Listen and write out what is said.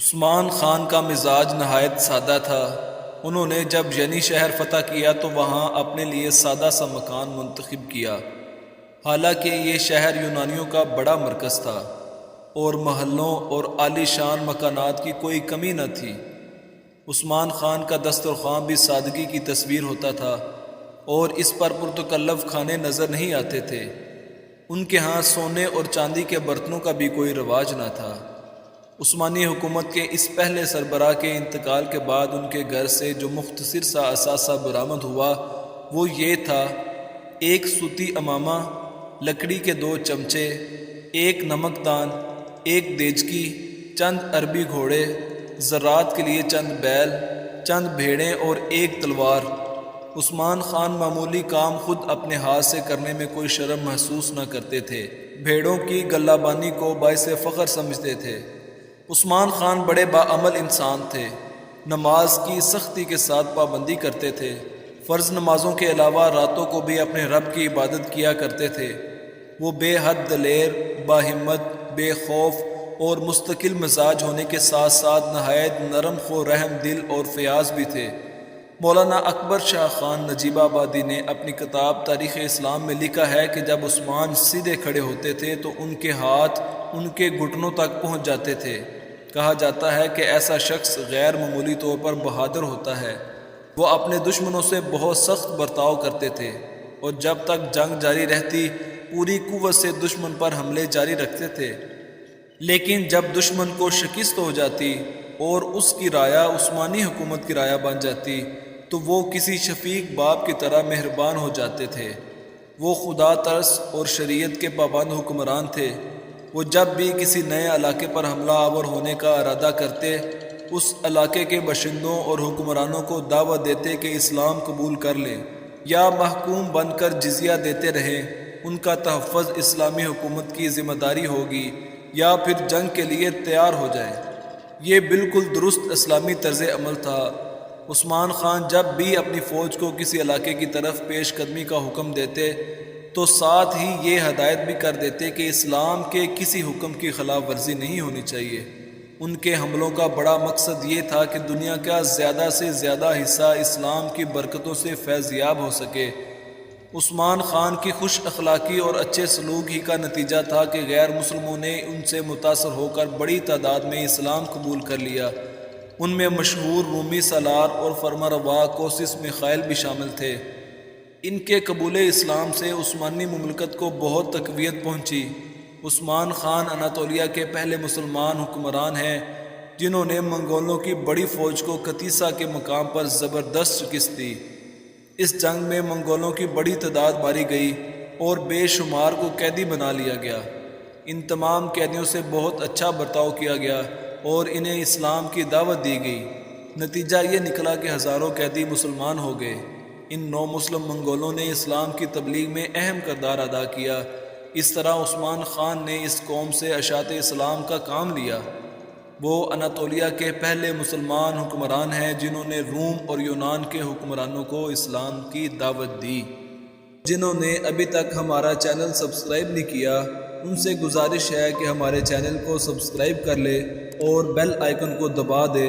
عثمان خان کا مزاج نہایت سادہ تھا۔ انہوں نے جب ینی شہر فتح کیا تو وہاں اپنے لیے سادہ سا مکان منتخب کیا، حالانکہ یہ شہر یونانیوں کا بڑا مرکز تھا اور محلوں اور عالی شان مکانات کی کوئی کمی نہ تھی۔ عثمان خان کا دسترخوان بھی سادگی کی تصویر ہوتا تھا اور اس پر پرتکلف کھانے نظر نہیں آتے تھے۔ ان کے ہاں سونے اور چاندی کے برتنوں کا بھی کوئی رواج نہ تھا۔ عثمانی حکومت کے اس پہلے سربراہ کے انتقال کے بعد ان کے گھر سے جو مختصر سا اثاثہ برآمد ہوا وہ یہ تھا: ایک سوتی امامہ، لکڑی کے 2 چمچے، ایک نمک دان، ایک دیچکی، چند عربی گھوڑے، زراعت کے لیے چند بیل، چند بھیڑیں اور ایک تلوار۔ عثمان خان معمولی کام خود اپنے ہاتھ سے کرنے میں کوئی شرم محسوس نہ کرتے تھے، بھیڑوں کی گلہ بانی کو باعث فخر سمجھتے تھے۔ عثمان خان بڑے باعمل انسان تھے، نماز کی سختی کے ساتھ پابندی کرتے تھے، فرض نمازوں کے علاوہ راتوں کو بھی اپنے رب کی عبادت کیا کرتے تھے۔ وہ بے حد دلیر، باہمت، بے خوف اور مستقل مزاج ہونے کے ساتھ ساتھ نہایت نرم خو رحم دل اور فیاض بھی تھے۔ مولانا اکبر شاہ خان نجیب آبادی نے اپنی کتاب تاریخ اسلام میں لکھا ہے کہ جب عثمان سیدھے کھڑے ہوتے تھے تو ان کے ہاتھ ان کے گھٹنوں تک پہنچ جاتے تھے۔ کہا جاتا ہے کہ ایسا شخص غیر معمولی طور پر بہادر ہوتا ہے۔ وہ اپنے دشمنوں سے بہت سخت برتاؤ کرتے تھے اور جب تک جنگ جاری رہتی پوری قوت سے دشمن پر حملے جاری رکھتے تھے، لیکن جب دشمن کو شکست ہو جاتی اور اس کی رایا عثمانی حکومت کی رایا بن جاتی تو وہ کسی شفیق باپ کی طرح مہربان ہو جاتے تھے۔ وہ خدا ترس اور شریعت کے پابند حکمران تھے۔ وہ جب بھی کسی نئے علاقے پر حملہ آور ہونے کا ارادہ کرتے، اس علاقے کے باشندوں اور حکمرانوں کو دعوت دیتے کہ اسلام قبول کر لیں یا محکوم بن کر جزیہ دیتے رہیں، ان کا تحفظ اسلامی حکومت کی ذمہ داری ہوگی، یا پھر جنگ کے لیے تیار ہو جائیں۔ یہ بالکل درست اسلامی طرز عمل تھا۔ عثمان خان جب بھی اپنی فوج کو کسی علاقے کی طرف پیش قدمی کا حکم دیتے تو ساتھ ہی یہ ہدایت بھی کر دیتے کہ اسلام کے کسی حکم کی خلاف ورزی نہیں ہونی چاہیے۔ ان کے حملوں کا بڑا مقصد یہ تھا کہ دنیا کا زیادہ سے زیادہ حصہ اسلام کی برکتوں سے فیض یاب ہو سکے۔ عثمان خان کی خوش اخلاقی اور اچھے سلوک ہی کا نتیجہ تھا کہ غیر مسلموں نے ان سے متاثر ہو کر بڑی تعداد میں اسلام قبول کر لیا۔ ان میں مشہور رومی سالار اور فرمانروا کوسس میخائیل بھی شامل تھے۔ ان کے قبول اسلام سے عثمانی مملکت کو بہت تقویت پہنچی۔ عثمان خان اناطولیہ کے پہلے مسلمان حکمران ہیں جنہوں نے منگولوں کی بڑی فوج کو کتیسا کے مقام پر زبردست شکست دی۔ اس جنگ میں منگولوں کی بڑی تعداد ماری گئی اور بے شمار کو قیدی بنا لیا گیا۔ ان تمام قیدیوں سے بہت اچھا برتاؤ کیا گیا اور انہیں اسلام کی دعوت دی گئی۔ نتیجہ یہ نکلا کہ ہزاروں قیدی مسلمان ہو گئے۔ ان نو مسلم منگولوں نے اسلام کی تبلیغ میں اہم کردار ادا کیا۔ اس طرح عثمان خان نے اس قوم سے اشاعت اسلام کا کام لیا۔ وہ اناطولیہ کے پہلے مسلمان حکمران ہیں جنہوں نے روم اور یونان کے حکمرانوں کو اسلام کی دعوت دی۔ جنہوں نے ابھی تک ہمارا چینل سبسکرائب نہیں کیا ان سے گزارش ہے کہ ہمارے چینل کو سبسکرائب کر لے اور بیل آئیکن کو دبا دے